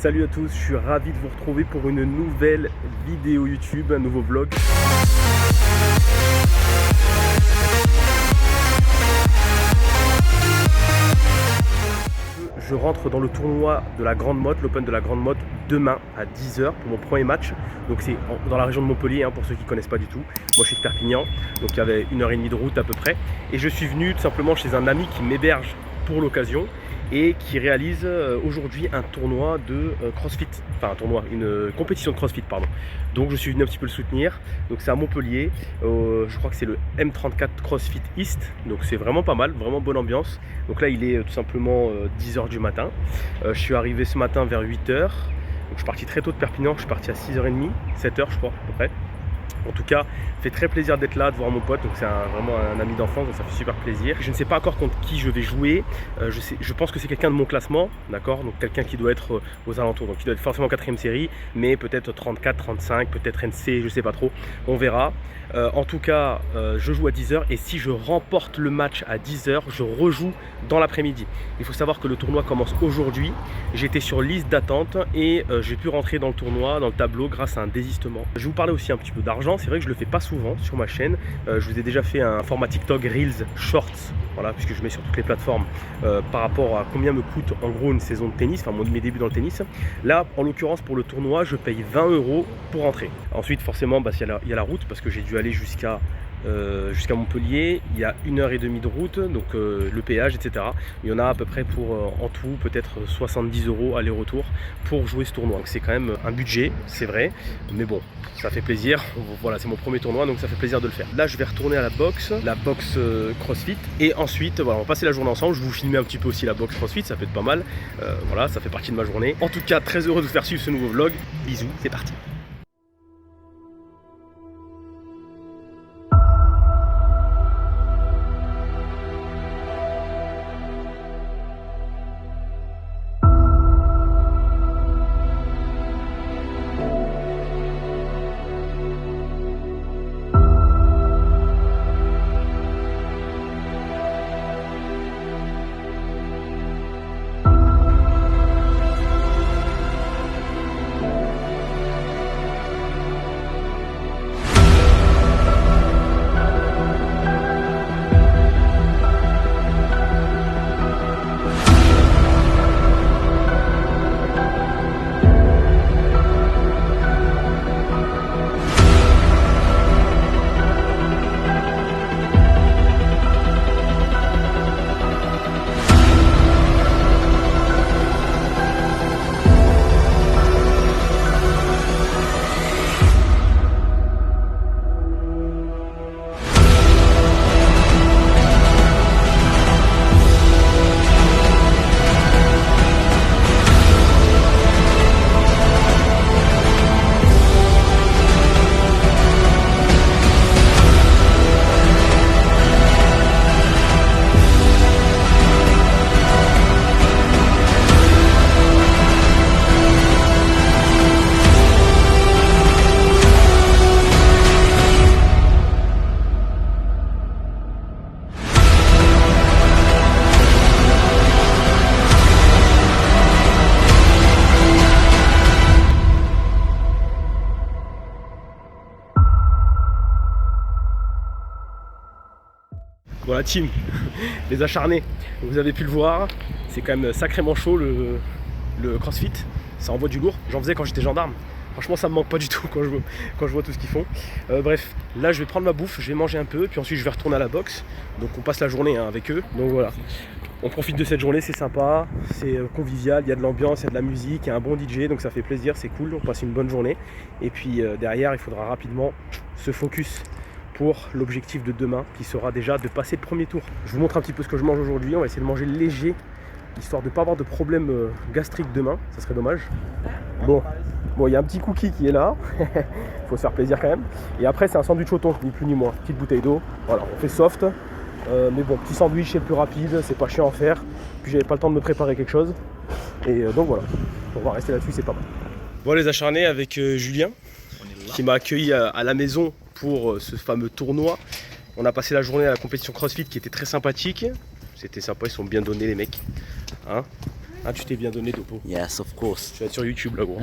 Salut à tous, je suis ravi de vous retrouver pour une nouvelle vidéo YouTube, un nouveau vlog. Je rentre dans le tournoi de la Grande Motte, l'Open de la Grande Motte, demain à 10 h pour mon premier match. Donc c'est dans la région de Montpellier, pour ceux qui ne connaissent pas du tout. Moi je suis de Perpignan, donc il y avait 1h30 de route à peu près. Et je suis venu tout simplement chez un ami qui m'héberge pour l'occasion et qui réalise aujourd'hui un tournoi de CrossFit, enfin un tournoi, une compétition de CrossFit pardon. Donc je suis venu un petit peu le soutenir, donc c'est à Montpellier, je crois que c'est le M34 CrossFit East, donc c'est vraiment pas mal, vraiment bonne ambiance. Donc là il est tout simplement 10 h du matin, je suis arrivé ce matin vers 8 h, donc je suis parti très tôt de Perpignan, je suis parti à 6h30, 7 h je crois à peu près. En tout cas, ça fait très plaisir d'être là, de voir mon pote, donc c'est vraiment un ami d'enfance, donc ça fait super plaisir. Je ne sais pas encore contre qui je vais jouer, je pense que c'est quelqu'un de mon classement, d'accord, donc quelqu'un qui doit être aux alentours, donc il doit être forcément 4ème série, mais peut-être 34, 35, peut-être NC, je sais pas trop, on verra. En tout cas, je joue à 10 h et si je remporte le match à 10 h, je rejoue dans l'après-midi. Il faut savoir que le tournoi commence aujourd'hui, j'étais sur liste d'attente et j'ai pu rentrer dans le tournoi, dans le tableau grâce à un désistement. Je vais vous parler aussi un petit peu d'argent. C'est vrai que je le fais pas souvent sur ma chaîne. Je vous ai déjà fait un format TikTok Reels Shorts, voilà, puisque je mets sur toutes les plateformes par rapport à combien me coûte en gros une saison de tennis, enfin mes débuts dans le tennis. Là, en l'occurrence pour le tournoi, je paye 20 € pour entrer. Ensuite, forcément, il y a la route parce que j'ai dû aller jusqu'à Montpellier, il y a 1h30 de route, donc le péage, etc. Il y en a à peu près pour en tout peut-être 70 € aller-retour pour jouer ce tournoi. Donc c'est quand même un budget, c'est vrai, mais bon, ça fait plaisir. Voilà, c'est mon premier tournoi, donc ça fait plaisir de le faire. Là, je vais retourner à la boxe CrossFit, et ensuite, voilà, on va passer la journée ensemble. Je vais vous filmer un petit peu aussi la boxe CrossFit, ça peut être pas mal. Voilà, ça fait partie de ma journée. En tout cas, très heureux de vous faire suivre ce nouveau vlog. Bisous, c'est parti. Voilà team, les acharnés, vous avez pu le voir, c'est quand même sacrément chaud le CrossFit, ça envoie du lourd, j'en faisais quand j'étais gendarme, franchement ça me manque pas du tout quand je vois tout ce qu'ils font. Bref, là je vais prendre ma bouffe, je vais manger un peu, puis ensuite je vais retourner à la boxe, donc on passe la journée avec eux, donc voilà. On profite de cette journée, c'est sympa, c'est convivial, il y a de l'ambiance, il y a de la musique, il y a un bon DJ, donc ça fait plaisir, c'est cool, on passe une bonne journée. Et puis derrière, il faudra rapidement se focus pour l'objectif de demain, qui sera déjà de passer le premier tour. Je vous montre un petit peu ce que je mange aujourd'hui, on va essayer de manger léger, histoire de ne pas avoir de problème gastrique demain, ça serait dommage. Bon, il y a un petit cookie qui est là, il faut se faire plaisir quand même. Et après c'est un sandwich au thon, ni plus ni moins, petite bouteille d'eau, voilà, on fait soft. Mais bon, petit sandwich c'est le plus rapide, c'est pas chiant à faire. Puis j'avais pas le temps de me préparer quelque chose. Et donc voilà, on va rester là-dessus, c'est pas mal. Bon les acharnés avec Julien, qui m'a accueilli à la maison pour ce fameux tournoi. On a passé la journée à la compétition CrossFit qui était très sympathique. C'était sympa, ils sont bien donnés les mecs. Hein, Ah, tu t'es bien donné, Topo. Yes, of course. Tu vas être sur YouTube là, gros.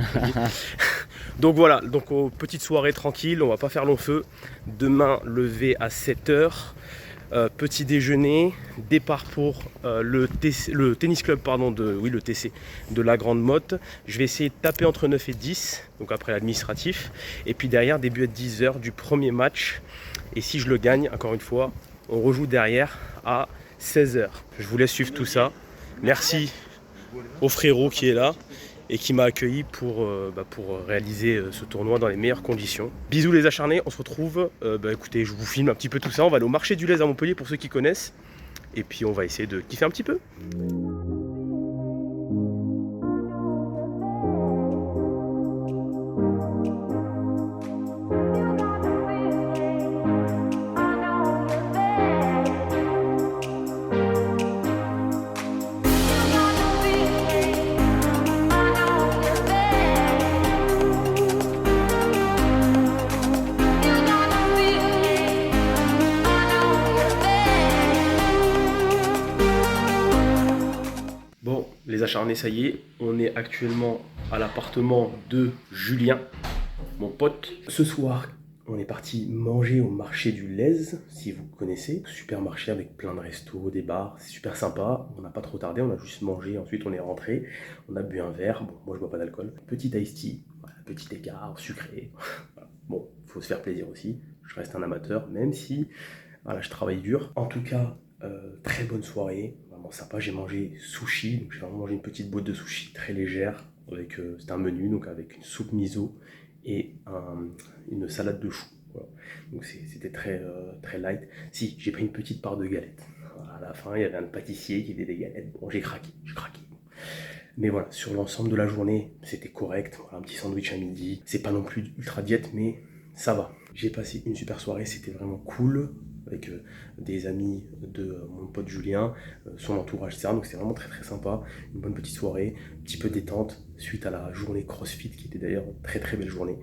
Donc voilà, donc petite soirée tranquille, on va pas faire long feu. Demain, lever à 7h. Petit déjeuner, départ pour le tennis club le TC de la Grande Motte. Je vais essayer de taper entre 9 et 10, donc après l'administratif. Et puis derrière, début à 10h du premier match. Et si je le gagne, encore une fois, on rejoue derrière à 16h. Je vous laisse suivre tout ça. Merci au frérot qui est là et qui m'a accueilli pour réaliser ce tournoi dans les meilleures conditions. Bisous les acharnés, on se retrouve, écoutez, je vous filme un petit peu tout ça, on va aller au marché du lait à Montpellier pour ceux qui connaissent, et puis on va essayer de kiffer un petit peu. Les acharnés, ça y est, on est actuellement à l'appartement de Julien, mon pote. Ce soir, on est parti manger au marché du Lez, si vous connaissez. Supermarché avec plein de restos, des bars, c'est super sympa. On n'a pas trop tardé, on a juste mangé, ensuite on est rentré. On a bu un verre, bon, moi je bois pas d'alcool. Petit iced tea, voilà, petit écart, sucré. Bon, faut se faire plaisir aussi. Je reste un amateur, même si voilà, je travaille dur. En tout cas, très bonne soirée. Vraiment sympa, j'ai mangé sushi, donc j'ai vraiment mangé une petite boîte de sushi très légère, avec c'était un menu, donc avec une soupe miso et une salade de choux. Voilà. Donc c'était très light. Si, j'ai pris une petite part de galettes. Voilà, à la fin, il y avait un pâtissier qui faisait des galettes. Bon, j'ai craqué. Mais voilà, sur l'ensemble de la journée, c'était correct. Voilà, un petit sandwich à midi. C'est pas non plus ultra diète, mais ça va. J'ai passé une super soirée, c'était vraiment cool, avec des amis de mon pote Julien, son entourage, etc. Donc c'était vraiment très sympa, une bonne petite soirée, un petit peu détente, suite à la journée CrossFit, qui était d'ailleurs une très belle journée.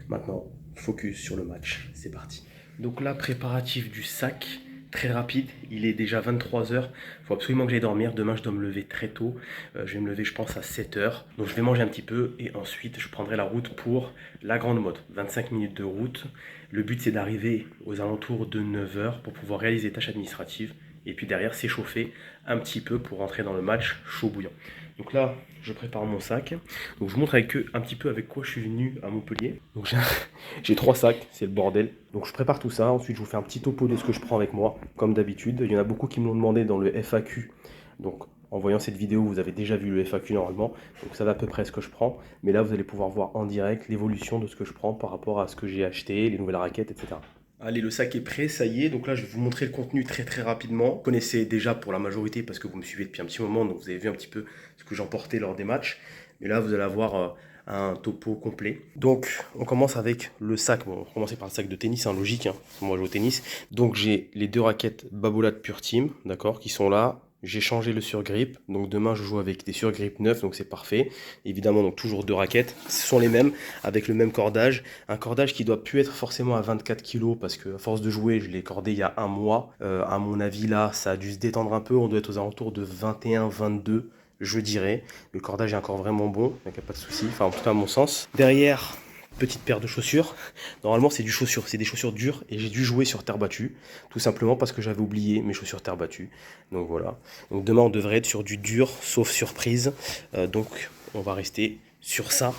Maintenant, focus sur le match, c'est parti. Donc là, préparatif du sac, très rapide, il est déjà 23h, il faut absolument que j'aille dormir, demain je dois me lever très tôt, je vais me lever je pense à 7h, donc je vais manger un petit peu et ensuite je prendrai la route pour la Grande Motte, 25 minutes de route. Le but c'est d'arriver aux alentours de 9h pour pouvoir réaliser les tâches administratives et puis derrière s'échauffer un petit peu pour rentrer dans le match chaud bouillant. Donc là, je prépare mon sac. Donc je vous montre un petit peu avec quoi je suis venu à Montpellier. Donc j'ai 3 sacs, c'est le bordel. Donc je prépare tout ça. Ensuite, je vous fais un petit topo de ce que je prends avec moi, comme d'habitude. Il y en a beaucoup qui me l'ont demandé dans le FAQ. Donc en voyant cette vidéo, vous avez déjà vu le FAQ normalement. Donc ça va à peu près ce que je prends. Mais là, vous allez pouvoir voir en direct l'évolution de ce que je prends par rapport à ce que j'ai acheté, les nouvelles raquettes, etc. Allez, le sac est prêt, ça y est. Donc là, je vais vous montrer le contenu très rapidement. Vous connaissez déjà pour la majorité parce que vous me suivez depuis un petit moment. Donc vous avez vu un petit peu ce que j'emportais lors des matchs. Mais là, vous allez avoir un topo complet. Donc, on commence avec le sac. Bon, on va commencer par le sac de tennis, hein, logique. Hein, moi, je joue au tennis. Donc, j'ai les 2 raquettes Babolat Pure Team, d'accord, qui sont là. J'ai changé le surgrip, donc demain je joue avec des surgrips neufs, donc c'est parfait. Évidemment, donc toujours 2 raquettes, ce sont les mêmes, avec le même cordage. Un cordage qui doit plus être forcément à 24 kg, parce que à force de jouer, je l'ai cordé il y a un mois. À mon avis, là, ça a dû se détendre un peu, on doit être aux alentours de 21-22, je dirais. Le cordage est encore vraiment bon, donc il n'y a pas de souci, enfin en tout cas à mon sens. Derrière, petite paire de chaussures. Normalement c'est des chaussures dures et j'ai dû jouer sur terre battue, tout simplement parce que j'avais oublié mes chaussures terre battue. Donc voilà. Donc demain on devrait être sur du dur, sauf surprise. Donc on va rester sur ça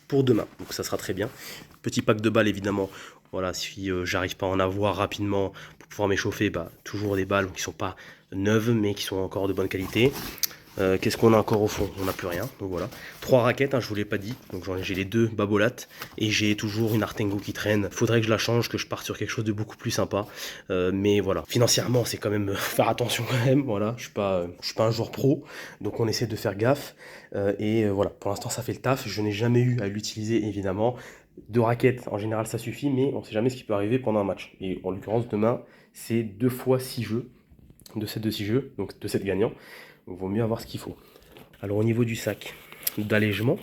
pour demain. Donc ça sera très bien. Petit pack de balles évidemment. Voilà, si j'arrive pas à en avoir rapidement pour pouvoir m'échauffer, toujours des balles qui sont pas neuves mais qui sont encore de bonne qualité. Qu'est-ce qu'on a encore au fond? On n'a plus rien, donc voilà. 3 raquettes, hein, je vous l'ai pas dit, donc j'ai les 2 Babolat et j'ai toujours une Artengo qui traîne. Faudrait que je la change, que je parte sur quelque chose de beaucoup plus sympa, mais voilà. Financièrement, c'est quand même faire attention quand même. Voilà, je suis pas un joueur pro, donc on essaie de faire gaffe et voilà. Pour l'instant, ça fait le taf. Je n'ai jamais eu à l'utiliser évidemment. 2 raquettes, en général, ça suffit, mais on ne sait jamais ce qui peut arriver pendant un match. Et en l'occurrence, demain, c'est 2 fois 6 jeux, 2 sets de 6 jeux, donc 2 sets gagnants. Il vaut mieux avoir ce qu'il faut. Alors au niveau du sac d'allègement,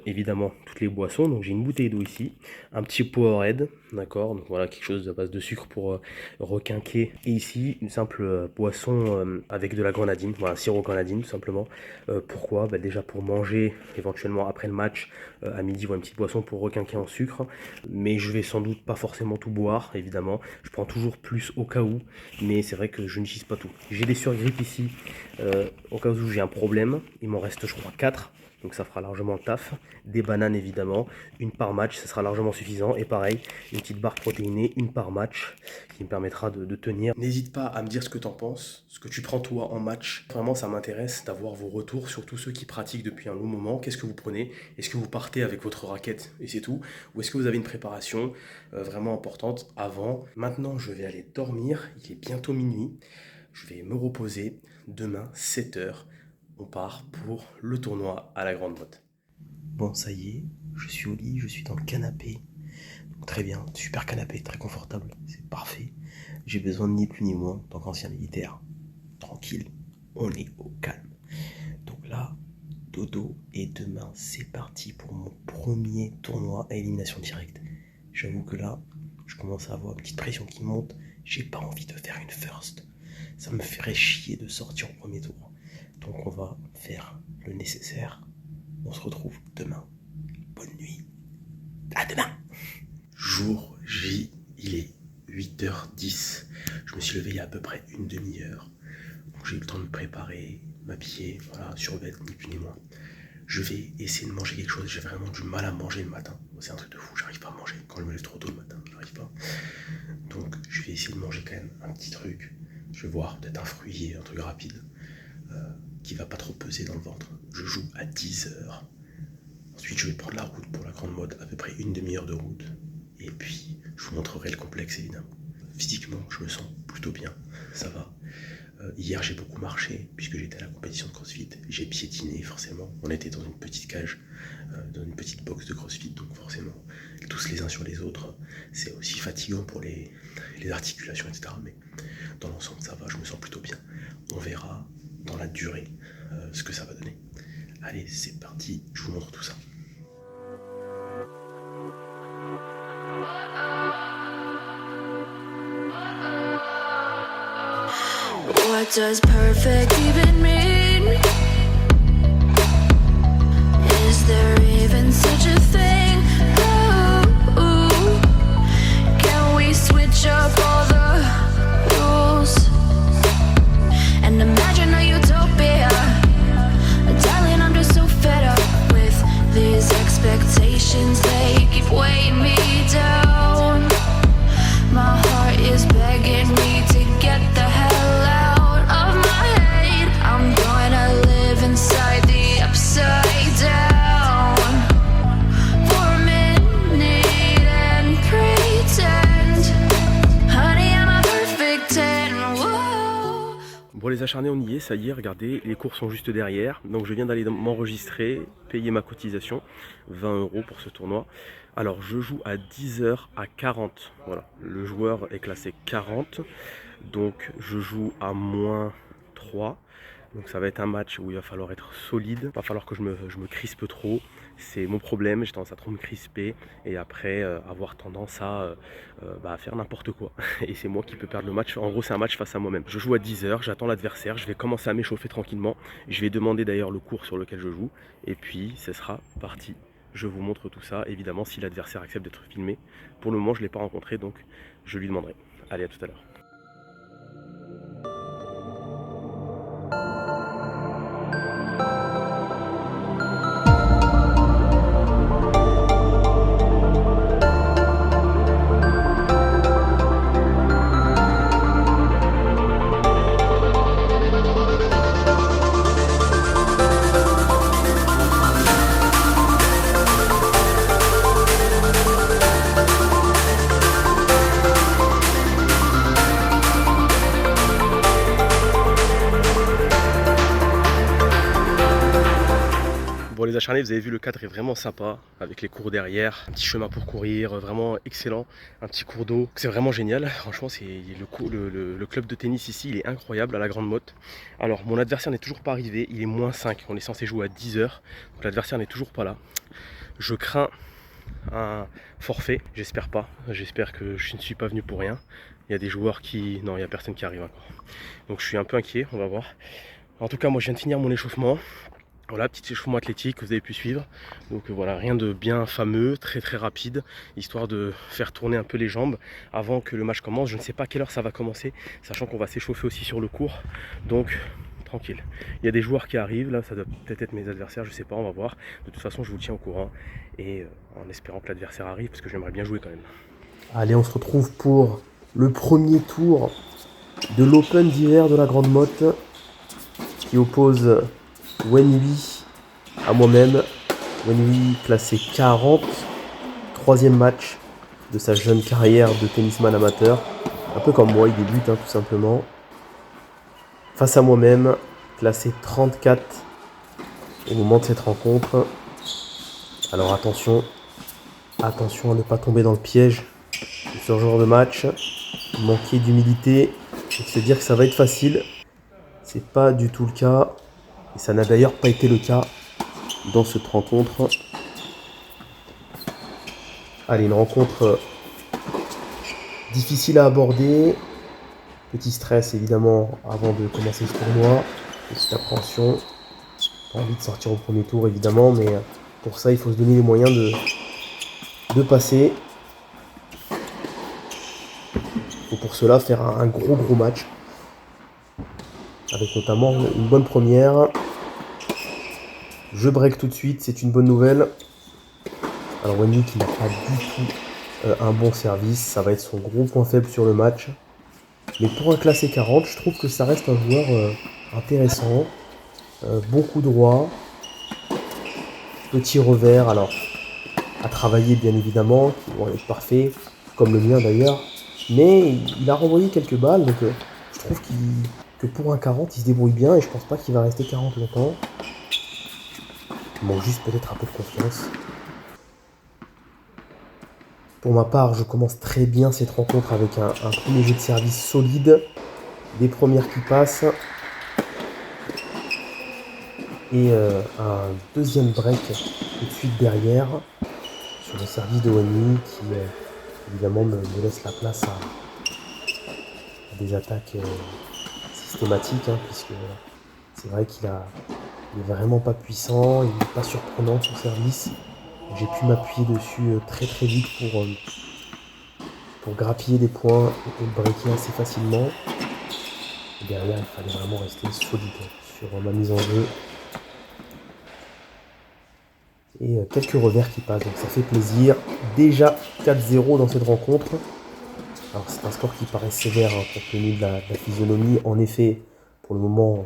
Évidemment toutes les boissons, donc j'ai une bouteille d'eau ici, un petit Powerade, d'accord, donc voilà quelque chose à base de sucre pour requinquer, et ici une simple boisson avec de la grenadine, voilà, sirop grenadine tout simplement. Pourquoi? Déjà pour manger éventuellement après le match, à midi, voilà, une petite boisson pour requinquer en sucre, mais je vais sans doute pas forcément tout boire, évidemment, je prends toujours plus au cas où, mais c'est vrai que je n'utilise pas tout. J'ai des surgrippes ici, au cas où j'ai un problème, il m'en reste je crois 4. Donc ça fera largement le taf. Des bananes évidemment, une par match, ça sera largement suffisant. Et pareil, une petite barre protéinée, une par match, qui me permettra de tenir. N'hésite pas à me dire ce que tu en penses, ce que tu prends toi en match. Vraiment, ça m'intéresse d'avoir vos retours, surtout ceux qui pratiquent depuis un long moment. Qu'est-ce que vous prenez? Est-ce que vous partez avec votre raquette et c'est tout? Ou est-ce que vous avez une préparation vraiment importante avant? Maintenant, je vais aller dormir. Il est bientôt minuit. Je vais me reposer. Demain, 7h. On part pour le tournoi à la Grande Motte. Bon, ça y est, je suis au lit, je suis dans le canapé. Donc, très bien, super canapé, très confortable, c'est parfait. J'ai besoin de ni plus ni moins, en tant qu'ancien militaire. Tranquille, on est au calme. Donc là, dodo, et demain, c'est parti pour mon premier tournoi à élimination directe. J'avoue que là, je commence à avoir une petite pression qui monte. J'ai pas envie de faire une first. Ça me ferait chier de sortir au premier tour. Donc on va faire le nécessaire. On se retrouve demain. Bonne nuit. À demain. Jour J, il est 8h10. Je me suis levé il y a à peu près une demi-heure. Donc j'ai eu le temps de me préparer, m'habiller, voilà, survêtre, ni plus ni moins. Je vais essayer de manger quelque chose. J'ai vraiment du mal à manger le matin. C'est un truc de fou, j'arrive pas à manger. Quand je me lève trop tôt le matin, j'arrive pas. Donc je vais essayer de manger quand même un petit truc. Je vais voir peut-être un fruit, un truc rapide. Qui va pas trop peser dans le ventre. Je joue à 10h. Ensuite, je vais prendre la route pour la Grande Motte, à peu près une demi-heure de route. Et puis, je vous montrerai le complexe, évidemment. Physiquement, je me sens plutôt bien. Ça va. Hier, j'ai beaucoup marché, puisque j'étais à la compétition de CrossFit. J'ai piétiné, forcément. On était dans une petite cage, dans une petite box de CrossFit, donc forcément, tous les uns sur les autres. C'est aussi fatigant pour les articulations, etc. Mais dans l'ensemble, ça va, je me sens plutôt bien. On verra dans la durée ce que ça va donner. Allez, c'est parti, je vous montre tout ça. What does perfect even mean? Is there even such a thing? Ooh, can we switch up all the rules and imagine a utopia? Darling, I'm just so fed up with these expectations. They keep weighing me down. My heart is begging me to get the hell out of my head. I'm gonna live inside the upside down for a minute and pretend, honey, I'm a perfect 10. Whoa. Bon les acharnés, on y est, ça y est, regardez, les cours sont juste derrière. Donc je viens d'aller m'enregistrer, payer ma cotisation, 20 € pour ce tournoi. Alors je joue à 10h à 40, voilà, le joueur est classé 40, donc je joue à moins 3. Donc ça va être un match où il va falloir être solide, il va falloir que je me crispe trop, c'est mon problème, j'ai tendance à trop me crisper et après avoir tendance à faire n'importe quoi. Et c'est moi qui peux perdre le match, en gros c'est un match face à moi-même. Je joue à 10h, j'attends l'adversaire, je vais commencer à m'échauffer tranquillement, je vais demander d'ailleurs le cours sur lequel je joue et puis ce sera parti. Je vous montre tout ça, évidemment si l'adversaire accepte d'être filmé. Pour le moment je ne l'ai pas rencontré donc je lui demanderai. Allez, à tout à l'heure. les acharnés, vous avez vu, le cadre est vraiment sympa, avec les cours derrière, un petit chemin pour courir, vraiment excellent, un petit cours d'eau, c'est vraiment génial. Franchement, c'est le club de tennis ici, il est incroyable à la Grande Motte. Alors, mon adversaire n'est toujours pas arrivé, il est -5, on est censé jouer à 10 h, donc l'adversaire n'est toujours pas là. Je crains un forfait, j'espère pas, j'espère que je ne suis pas venu pour rien. Il y a des joueurs qui... Non, il n'y a personne qui arrive encore. Donc je suis un peu inquiet, on va voir. En tout cas, moi je viens de finir mon échauffement. Voilà, petit échauffement athlétique que vous avez pu suivre. Donc voilà, rien de bien fameux, très rapide, histoire de faire tourner un peu les jambes avant que le match commence. Je ne sais pas à quelle heure ça va commencer, sachant qu'on va s'échauffer aussi sur le court. Donc tranquille. Il y a des joueurs qui arrivent, là ça doit peut-être être mes adversaires, je sais pas, on va voir. De toute façon, je vous tiens au courant et en espérant que l'adversaire arrive, parce que j'aimerais bien jouer quand même. Allez, on se retrouve pour le premier tour de l'Open d'hiver de la Grande Motte qui oppose Wenhui à moi-même. Wenhui classé 40, troisième match de sa jeune carrière de tennisman amateur. Un peu comme moi, il débute tout simplement. Face à moi-même, classé 34 au moment de cette rencontre. Alors attention à ne pas tomber dans le piège de ce genre de match. Manquer d'humilité et de se dire que ça va être facile. C'est pas du tout le cas. Et ça n'a d'ailleurs pas été le cas dans cette rencontre. Allez, une rencontre difficile à aborder. Petit stress évidemment avant de commencer ce tournoi. Petite appréhension. Pas envie de sortir au premier tour évidemment, mais pour ça il faut se donner les moyens de passer. Il faut pour cela faire un gros match. Avec notamment une bonne première. Je break tout de suite, c'est une bonne nouvelle. Alors Wenhui qui n'a pas du tout un bon service, ça va être son gros point faible sur le match. Mais pour un classé 40, je trouve que ça reste un joueur intéressant. Bon coup droit. Petit revers, alors à travailler bien évidemment, qui vont être parfaits, comme le mien d'ailleurs. Mais il a renvoyé quelques balles, donc je trouve que pour un 40, il se débrouille bien et je pense pas qu'il va rester 40 longtemps. Il manque juste peut-être un peu de confiance. Pour ma part, je commence très bien cette rencontre avec un premier jeu de service solide, des premières qui passent et un deuxième break tout de suite derrière sur le service de Wenhui qui évidemment me laisse la place à des attaques systématiques, puisque c'est vrai qu'il est vraiment pas puissant, il n'est pas surprenant son service. J'ai pu m'appuyer dessus très vite pour grappiller des points et le breaker assez facilement. Et derrière, il fallait vraiment rester solide sur ma mise en jeu. Et quelques revers qui passent, donc ça fait plaisir. Déjà 4-0 dans cette rencontre. Alors c'est un score qui paraît sévère compte tenu de la physionomie. En effet, pour le moment,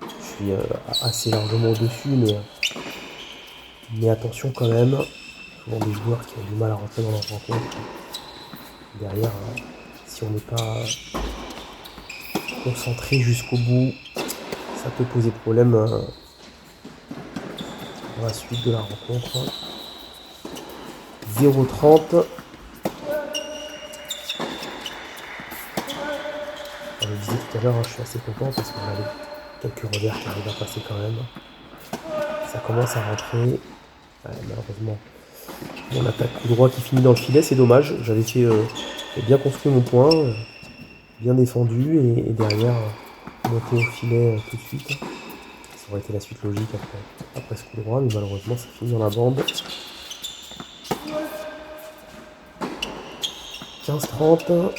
je suis assez largement au-dessus, mais attention quand même. Souvent des joueurs qui ont du mal à rentrer dans leur rencontre. Derrière, si on n'est pas concentré jusqu'au bout, ça peut poser problème dans la suite de la rencontre. 0-30. Je le disais tout à l'heure, je suis assez content parce qu'on a quelques revers qui arrivent à passer quand même. Ça commence à rentrer. Malheureusement, mon attaque coup droit qui finit dans le filet, c'est dommage. J'avais bien construit mon point, bien défendu et derrière monter au filet tout de suite. Ça aurait été la suite logique après ce coup droit, mais malheureusement ça finit dans la bande. 15-30.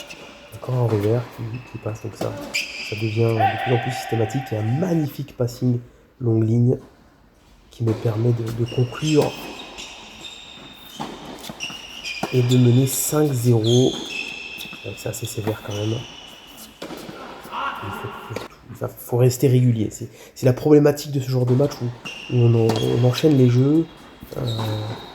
Encore un revers qui passe, donc ça devient de plus en plus systématique. Il y a un magnifique passing longue ligne qui me permet de conclure et de mener 5-0. C'est assez sévère quand même. Il faut rester régulier. C'est la problématique de ce genre de match où on enchaîne les jeux.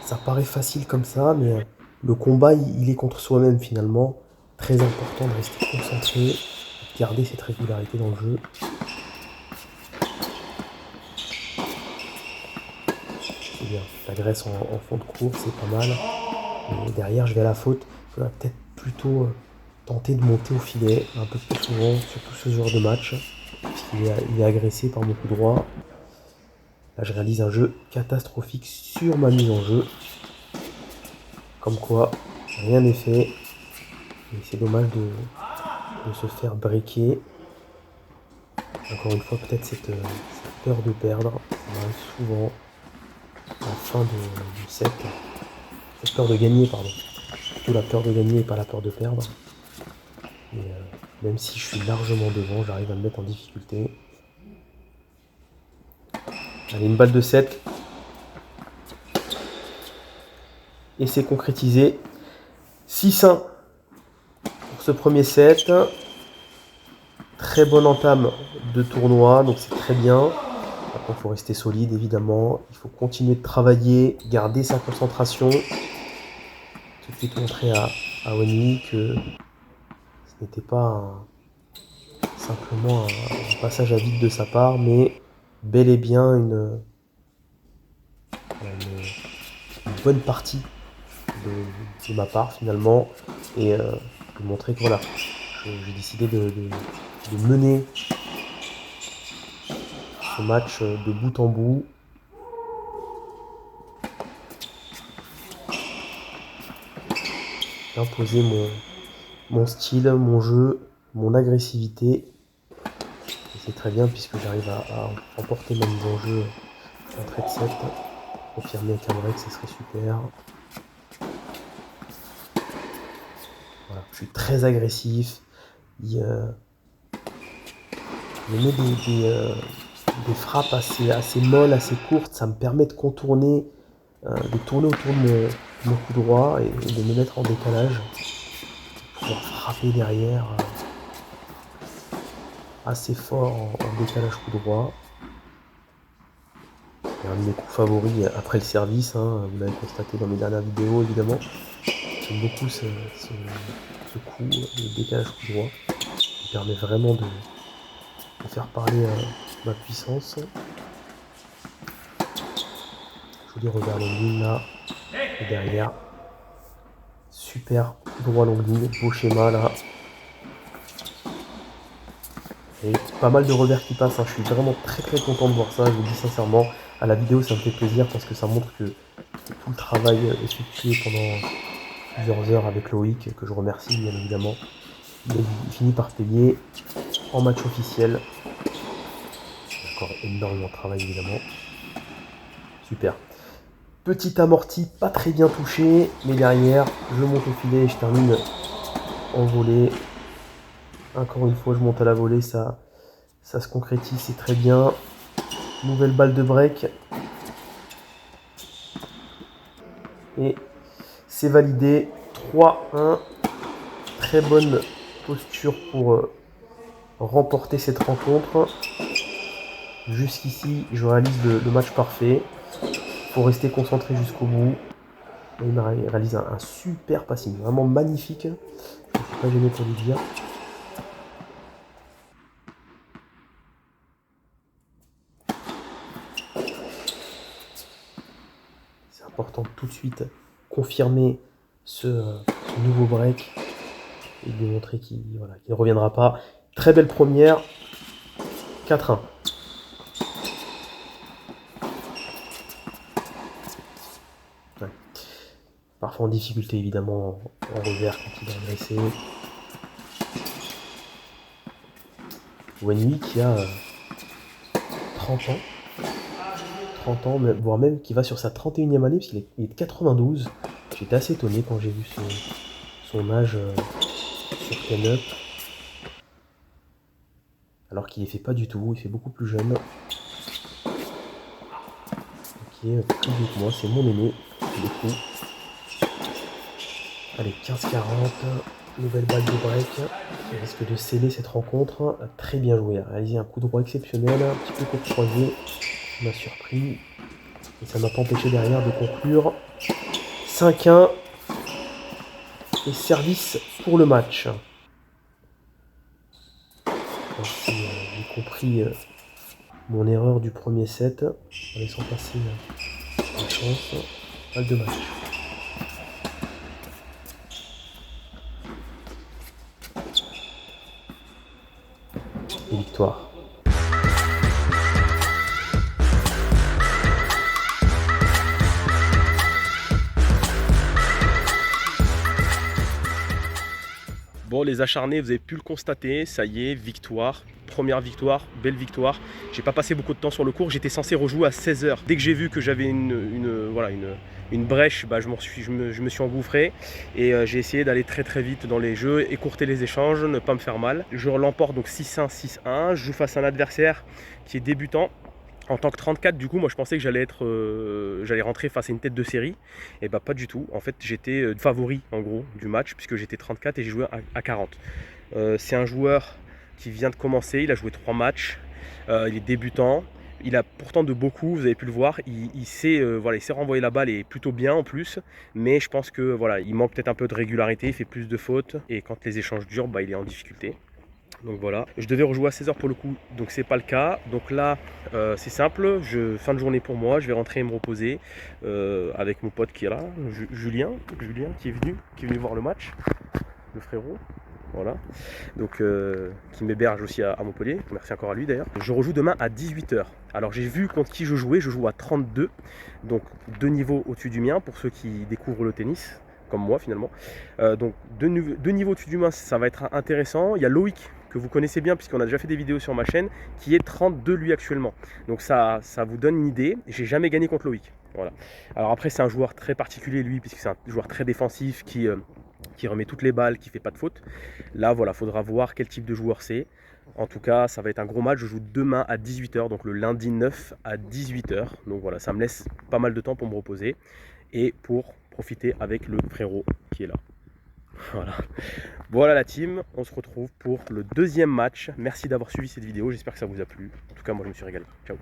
Ça paraît facile comme ça, mais le combat il est contre soi-même finalement. Très important de rester concentré, de garder cette régularité dans le jeu. c'est bien. La graisse en fond de cours, c'est pas mal. Et derrière, je vais à la faute. Je vais peut-être plutôt tenter de monter au filet un peu plus souvent, surtout ce genre de match. Il est agressé par mon coup droit. Là, je réalise un jeu catastrophique sur ma mise en jeu. Comme quoi, rien n'est fait. Et c'est dommage de se faire briquer. Encore une fois, peut-être cette peur de perdre. Ça m'arrive souvent à la fin du set. Cette peur de gagner, pardon. Plutôt la peur de gagner et pas la peur de perdre. Et même si je suis largement devant, j'arrive à me mettre en difficulté. Allez, une balle de 7. Et c'est concrétisé. 6-1 pour ce premier set. Très bonne entame de tournoi, donc c'est très bien. Maintenant, il faut rester solide, évidemment. Il faut continuer de travailler, garder sa concentration. Tout de suite montrer à Wenyi que ce n'était pas simplement un passage à vide de sa part, mais bel et bien une bonne partie de ma part, finalement. Et de montrer que voilà, j'ai décidé de mener ce match de bout en bout. Imposer mon style, mon jeu, mon agressivité. Et c'est très bien puisque j'arrive à remporter ma mise en jeu en trait de 7. Confirmer avec un break, ce serait super. Voilà, je suis très agressif. Il met des frappes assez molles, assez courtes. Ça me permet de contourner, de tourner autour de mon coup droit et de me mettre en décalage. Pouvoir frapper derrière assez fort en décalage coup droit. C'est un de mes coups favoris après le service, hein, vous l'avez constaté dans mes dernières vidéos évidemment. J'aime beaucoup ce coup, le décalage coup droit. Il permet vraiment de faire parler ma puissance. Joli revers longue ligne là. Et derrière. Super coup droit longue ligne, beau schéma là. Et pas mal de revers qui passent, hein. Je suis vraiment très content de voir ça, je vous le dis sincèrement. À la vidéo ça me fait plaisir parce que ça montre que tout le travail effectué pendant plusieurs heures avec Loïc, que je remercie bien évidemment, il finit par payer en match officiel. Encore énormément de travail évidemment. Super. Petit amorti, pas très bien touché, mais derrière, je monte au filet et je termine en volée. Encore une fois, je monte à la volée, ça se concrétise, c'est très bien. Nouvelle balle de break. Et c'est validé. 3-1. Très bonne posture pour remporter cette rencontre. Jusqu'ici, je réalise le match parfait. Il faut rester concentré jusqu'au bout. Et il réalise un super passing, vraiment magnifique. Je ne suis pas gêné pour lui dire. C'est important de tout de suite confirmer ce nouveau break et de montrer qu'il ne reviendra pas. Très belle première. 4-1. Ouais. Parfois en difficulté évidemment en revers quand il est agressé. Wenyi qui a 30 ans. 30 ans, voire même qui va sur sa 31e année, parce qu'il est de 92. J'étais assez étonné quand j'ai vu son âge sur Ken-Up. Alors qu'il ne fait pas du tout, il fait beaucoup plus jeune. Qui est plus vieux que moi, c'est mon aîné, du coup. Allez, 15-40, nouvelle balle de break. Il risque de sceller cette rencontre. Très bien joué, a réalisé un coup droit exceptionnel, un petit peu court-croisé. Ça m'a surpris. Et ça ne m'a pas empêché derrière de conclure. 5-1. Et service pour le match. Si j'ai compris mon erreur du premier set, en laissant passer chance, balle de match. Et victoire. Bon, les acharnés, vous avez pu le constater, ça y est, victoire. Première victoire, belle victoire. J'ai pas passé beaucoup de temps sur le cours, j'étais censé rejouer à 16h. Dès que j'ai vu que j'avais une brèche, bah, je me suis engouffré et j'ai essayé d'aller très vite dans les jeux, écourter les échanges, ne pas me faire mal. Je l'emporte donc 6-1, 6-1. Je joue face à un adversaire qui est débutant. En tant que 34, du coup, moi je pensais que j'allais rentrer face à une tête de série. Et bah pas du tout. En fait, j'étais favori en gros du match puisque j'étais 34 et j'ai joué à 40. C'est un joueur qui vient de commencer, il a joué 3 matchs, il est débutant. Il a pourtant de beaucoup, vous avez pu le voir, il sait renvoyer la balle et plutôt bien en plus. Mais je pense que voilà, il manque peut-être un peu de régularité, il fait plus de fautes. Et quand les échanges durent, bah, il est en difficulté. Donc voilà, je devais rejouer à 16h pour le coup, donc c'est pas le cas. Donc là, c'est simple, fin de journée pour moi, je vais rentrer et me reposer avec mon pote qui est là, Julien qui est venu voir le match, le frérot. Voilà, donc qui m'héberge aussi à Montpellier, merci encore à lui d'ailleurs. Je rejoue demain à 18h. Alors j'ai vu contre qui je joue à 32, donc 2 niveaux au-dessus du mien pour ceux qui découvrent le tennis, comme moi finalement. Donc 2 niveaux au-dessus du mien, ça va être intéressant. Il y a Loïc, que vous connaissez bien puisqu'on a déjà fait des vidéos sur ma chaîne, qui est 32 lui actuellement. Donc ça vous donne une idée. J'ai jamais gagné contre Loïc. Voilà. Alors après c'est un joueur très particulier lui, puisque c'est un joueur très défensif qui remet toutes les balles, qui fait pas de faute. Là voilà, faudra voir quel type de joueur c'est. En tout cas, ça va être un gros match. Je joue demain à 18h, donc le lundi 9 à 18h. Donc voilà, ça me laisse pas mal de temps pour me reposer et pour profiter avec le frérot qui est là. Voilà la team, on se retrouve pour le deuxième match. Merci d'avoir suivi cette vidéo, j'espère que ça vous a plu. En tout cas, moi je me suis régalé. Ciao.